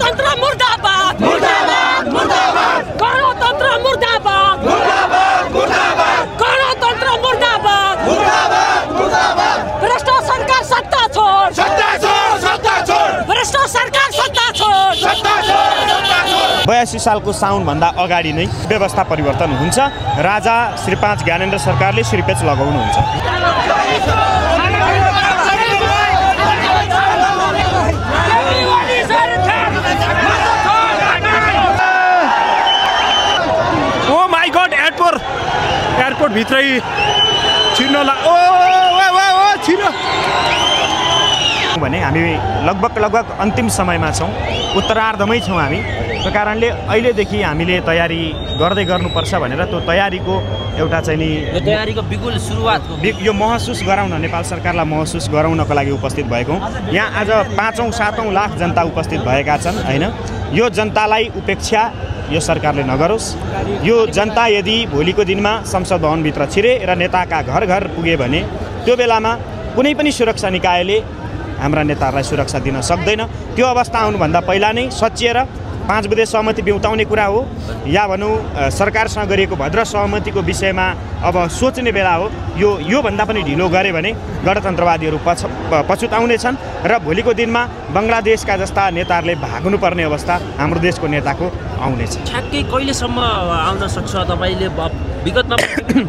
गणतन्त्र मुर्दाबाद मुर्दाबाद मुर्दाबाद गणतन्त्र मुर्दाबाद मुर्दाबाद मुर्दाबाद गणतन्त्र मुर्दाबाद मुर्दाबाद मुर्दाबाद भ्रष्ट सरकार सत्ता छोड सत्ता छोड सत्ता छोड भ्रष्ट सरकार सत्ता छोड सत्ता छोड सत्ता छोड 82 सालको साउन भन्दा अगाडि नै व्यवस्था परिवर्तन हुन्छ। राजा श्री 5 ज्ञानेन्द्र सरकारले श्रीपेच लगाउनुहुन्छ। ओ माय गॉड एयरपोर्ट भित्रै छिर्न छिर्न भने हामी लगभग अन्तिम समयमा छौँ, उत्तरार्धमै छौँ हामी। त्यो कारणले अहिलेदेखि हामीले तयारी गर्दै गर्नुपर्छ भनेर त्यो तयारीको एउटा चाहिँ नि यो तयारीको बिगुल सुरुवातको यो महसुस गराउन नेपाल सरकारलाई महसुस गराउनको लागि उपस्थित भएको हौँ। यहाँ आज 5-7 लाख जनता उपस्थित भएका छन् हैन। यो जनतालाई उपेक्षा यो सरकारले नगरोस्। यो जनता यदि भोलिको दिनमा संसद भवनभित्र छिरे र नेताका घर घर पुगे भने त्यो बेलामा कुनै पनि सुरक्षा निकायले हाम्रा नेताहरूलाई सुरक्षा दिन सक्दैन। त्यो अवस्था आउनुभन्दा पहिला नै सचिएर 5 बुँदे सहमति बिउताउने कुरा हो या भनौँ सरकारसँग गरिएको भद्र सहमतिको विषयमा अब सोच्ने बेला हो। यो भन्दा पनि ढिलो गरे भने गणतन्त्रवादीहरू पछुताउने छन् र भोलिको दिनमा बङ्गलादेशका जस्ता नेताहरूले भाग्नुपर्ने अवस्था हाम्रो देशको नेताको आउनेछ। ठ्याक्कै कहिलेसम्म आउन सक्छ? तपाईँले विगतमा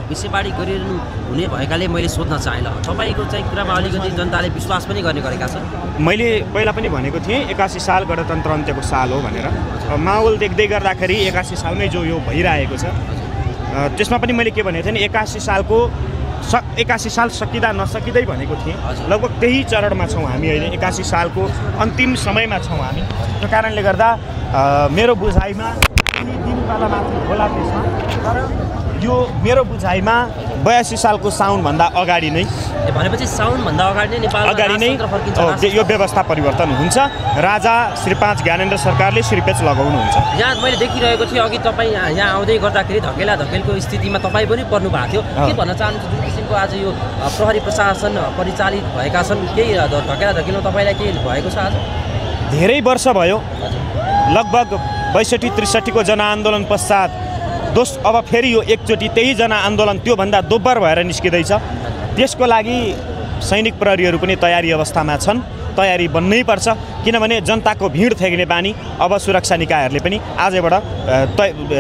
भविष्यवाणी गरिरहनु हुने भएकाले मैले सोध्न चाहेँ। तपाईँको चाहिँ कुरामा अलिकति जनताले विश्वास पनि गर्ने गरेका छन्। मैले पहिला पनि भनेको थिएँ 81 साल गणतन्त्र अन्त्यको साल हो भनेर। माहौल देख्दै गर्दाखेरि 81 सालमै जो यो भइरहेको छ त्यसमा पनि मैले के भनेको थिएँ 81 साल सकिँदा नसकिँदै भनेको थिएँ। लगभग त्यही चरणमा छौँ हामी अहिले। 81 सालको अन्तिम समयमा छौँ हामी। त्यो कारणले गर्दा मेरो बुझाइमा दिनवाला माथि होला त्यसमा, तर यो मेरो बुझाइमा 82 सालको साउनभन्दा अगाडि नै भनेपछि साउनभन्दा अगाडि नै यो व्यवस्था परिवर्तन हुन्छ। राजा श्री 5 ज्ञानेन्द्र सरकारले श्रीपेच लगाउनुहुन्छ। यहाँ मैले देखिरहेको थिएँ अघि तपाईँ यहाँ आउँदै गर्दाखेरि धकेलाधकेलको स्थितिमा तपाईँ पनि पर्नु भएको थियो। के भन्न चाहनुहुन्छ जुन किसिमको आज यो प्रहरी प्रशासन परिचालित भएका छन्, केही धकेलाधकेलमा तपाईँलाई के भएको छ? आज धेरै वर्ष भयो, लगभग 62-63 को जनआन्दोलन पश्चात अब फेरि यो एकचोटि त्यही जनआन्दोलन त्योभन्दा दोब्बर भएर निस्किँदैछ। त्यसको लागि सैनिक प्रहरीहरू पनि तयारी अवस्थामा छन्। तयारी बन्नै पर्छ, किनभने जनताको भिड थेग्ने बानी अब सुरक्षा निकायहरूले पनि आजबाट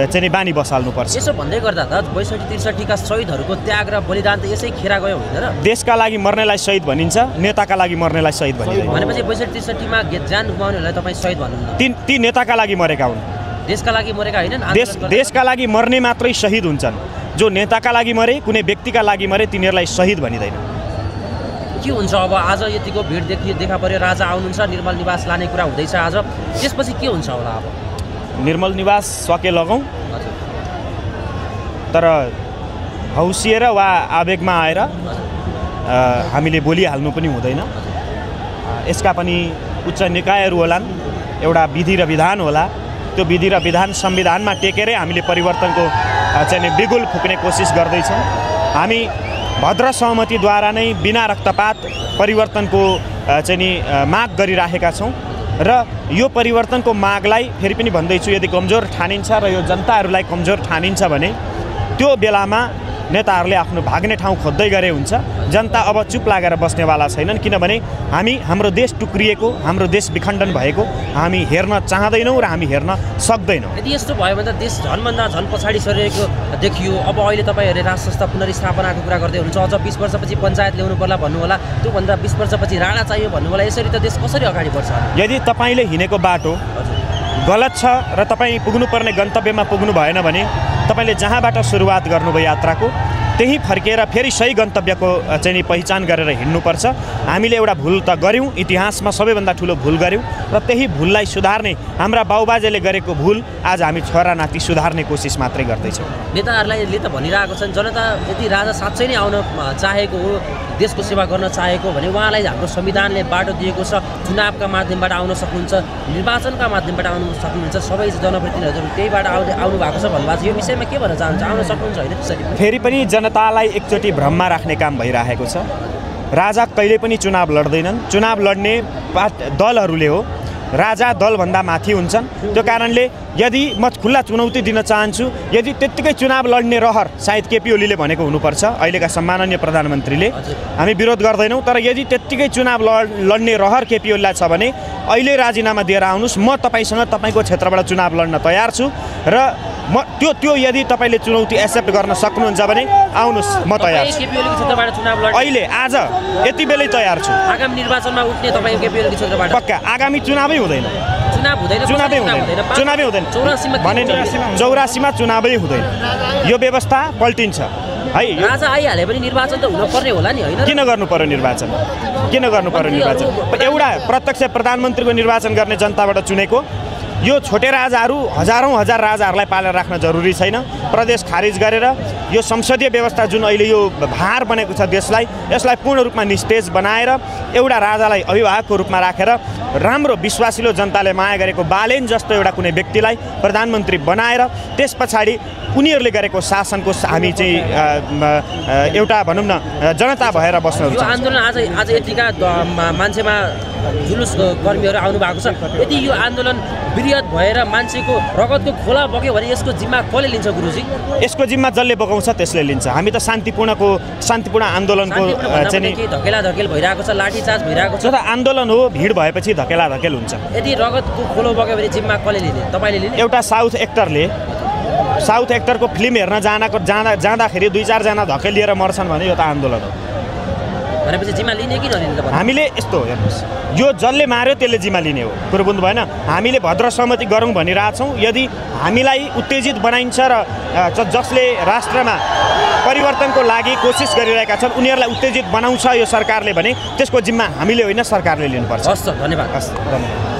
चाहिँ बानी बसाल्नुपर्छ। यसो भन्दै गर्दा त 62-63 का शहीदहरूको त्याग र बलिदान त यसै खेरा गयो होइन र? देशका लागि मर्नेलाई शहीद भनिन्छ, नेताका लागि मर्नेलाई शहीद भनिन्छ। भनेपछि 62-63 मा ज्यान गुमाउनेहरूलाई तपाईँ शहीद भन्नुहुन्छ? ती नेताका लागि मरेका हुन्, देशका लागि मरेका हैनन्। देशका लागि मर्ने मात्रै शहीद हुन्छन्। जो नेताका लागि मरे, कुनै व्यक्तिका लागि मरे, तिनीहरूलाई शहीद भनिँदैन। के हुन्छ अब? आज यतिको भिड देखा पर्यो, राजा आउनुहुन्छ, निर्मल निवास लाने कुरा हुँदैछ आज, त्यसपछि के हुन्छ होला? अब निर्मल निवास सके लगाउँ, तर हौसिएर वा आवेगमा आएर हामीले बोलिहाल्नु पनि हुँदैन। यसका पनि उच्च निकायहरू होलान्, एउटा विधि र विधान होला। त्यो विधि र विधान संविधानमा टेकेरै हामीले परिवर्तनको चाहिँ बिगुल फुक्ने कोसिस गर्दैछौँ। हामी भद्र सहमतिद्वारा नै बिना रक्तपात परिवर्तनको चाहिँ नि माग गरिराखेका छौँ र यो परिवर्तनको मागलाई फेरि पनि भन्दैछु, यदि कमजोर ठानिन्छ र यो जनताहरूलाई कमजोर ठानिन्छ भने त्यो बेलामा नेताहरूले आफ्नो भाग्ने ठाउँ खोज्दै गरे हुन्छ। जनता अब चुप लागेर बस्नेवाला छैनन्, किनभने हाम्रो देश टुक्रिएको, हाम्रो देश विखण्डन भएको हामी हेर्न चाहँदैनौँ र हामी हेर्न सक्दैनौँ। यदि यस्तो भयो भने त देश झन्भन्दा झन् पछाडि सरेको देखियो। अब अहिले तपाईँहरूले राज संस्था पुनर्स्थापनाको कुरा गर्दै हुनुहुन्छ, अझ 20 वर्षपछि पञ्चायत ल्याउनु पर्ला भन्नु होला, त्योभन्दा 20 वर्षपछि राणा चाहियो भन्नु होला। यसरी त देश कसरी अगाडि बढ्छ? यदि तपाईँले हिँडेको बाटो गलत छ र तपाईँ पुग्नुपर्ने गन्तव्यमा पुग्नु भएन भने तपाईँले जहाँबाट सुरुवात गर्नुभयो यात्राको त्यही फर्केर फेरि सही गन्तव्यको चाहिँ नि पहिचान गरेर हिँड्नुपर्छ। हामीले एउटा भुल त गऱ्यौँ, इतिहासमा सबैभन्दा ठुलो भुल गऱ्यौँ र त्यही भुललाई सुधार्ने, हाम्रा बाउबाजेले गरेको भुल आज हामी छोरा नाति सुधार्ने कोसिस मात्रै गर्दैछौँ। नेताहरूले त भनिरहेको छन् जनता यदि राजा साँच्चै नै आउन चाहेको हो, देशको सेवा गर्न चाहेको भने उहाँलाई हाम्रो संविधानले बाटो दिएको छ। चुनावका माध्यमबाट आउन सक्नुहुन्छ, निर्वाचनका माध्यमबाट आउन सक्नुहुन्छ। सबै जनप्रतिनिधिहरू त्यहीबाट आउनु भएको छ भन्नुभएको छ। यो विषयमा के भन्न चाहन्छ? आउन सक्नुहुन्छ होइन? त्यसरी फेरि पनि जनतालाई एकचोटि भ्रममा राख्ने काम भइरहेको छ। राजा कहिले पनि चुनाव लड्दैनन्। चुनाव लड्ने दलहरूले हो। राजा दलभन्दा माथि हुन्छन्। त्यो कारणले यदि म खुल्ला चुनौती दिन चाहन्छु, यदि त्यत्तिकै चुनाव लड्ने रहर सायद केपी ओलीले भनेको हुनुपर्छ, अहिलेका सम्माननीय प्रधानमन्त्रीले, हामी विरोध गर्दैनौँ, तर यदि त्यत्तिकै चुनाव लड्ने रहर केपी ओलीलाई छ भने अहिले राजीनामा दिएर आउनुहोस्, म तपाईँसँग तपाईँको क्षेत्रबाट चुनाव लड्न तयार छु र म त्यो यदि तपाईँले चुनौती एक्सेप्ट गर्न सक्नुहुन्छ भने आउनुहोस्, म तयार छु। केपी ओलीको क्षेत्रबाट चुनाव लड्ने अहिले आज यति बेलै तयार छु। आगामी निर्वाचनमा उठ्ने तपाईँ केपी ओलीको क्षेत्रबाट पक्का आगामी चुनावै हुँदैन, चुनावै हुँदैन 84मा चुनावै हुँदैन, यो व्यवस्था पल्टिन्छ है। राजा आइहाले पनि निर्वाचन त हुनुपर्ने होला नि, होइन? किन गर्नु पर्यो निर्वाचन? एउटा प्रत्यक्ष प्रधानमन्त्रीको निर्वाचन गर्ने जनताबाट चुनेको यो छोटे राजाहरू हजार राजाहरूलाई पालेर राख्न जरुरी छैन। प्रदेश खारिज गरेर यो संसदीय व्यवस्था जुन अहिले यो भार बनेको छ देशलाई, यसलाई पूर्ण रूपमा निस्तेज बनाएर एउटा राजालाई अभिभावकको रूपमा राखेर राम्रो विश्वासिलो जनताले माया गरेको बालेन जस्तो एउटा कुनै व्यक्तिलाई प्रधानमन्त्री बनाएर त्यस पछाडि उनीहरूले गरेको शासनको हामी चाहिँ एउटा भनौँ न जनता भएर बस्न यो आन्दोलन आज यतिका मान्छेमा जुलुस कर्मीहरू आउनु भएको छ। यदि यो आन्दोलन वृहत भएर मान्छेको रगतको खोला बग्यो भने यसको जिम्मा कसले लिन्छ गुरुजी? यसको जिम्मा जसले बगाउँछ त्यसले लिन्छ। हामी त शान्तिपूर्ण आन्दोलनको चाहिँ धकेला भइरहेको छ, लाठीचार्ज भइरहेको छ। जो त आन्दोलन हो, भिड भएपछि धकेला हुन्छ। यदि रगतको खोलो बग्यो भने जिम्मा कसले लिने? तपाईँले लिने? एउटा साउथ एक्टरको फिल्म हेर्न जाँदाखेरि 2-4 जना धकेलिएर मर्छन् भने यो त आन्दोलन हो भनेपछि जिम्मा लिने कि नलिने? हामीले यस्तो हेर्नुहोस्, यो जसले मार्यो त्यसले जिम्मा लिने हो, कुरो बुझ्नु भएन? हामीले भद्र सहमति गरौँ भनिरहेछौँ। यदि हामीलाई उत्तेजित बनाइन्छ र जसले राष्ट्रमा परिवर्तनको लागि कोसिस गरिरहेका छन् उनीहरूलाई उत्तेजित बनाउँछ यो सरकारले भने त्यसको जिम्मा हामीले होइन सरकारले लिनुपर्छ। हस्, धन्यवाद। धन्यवाद।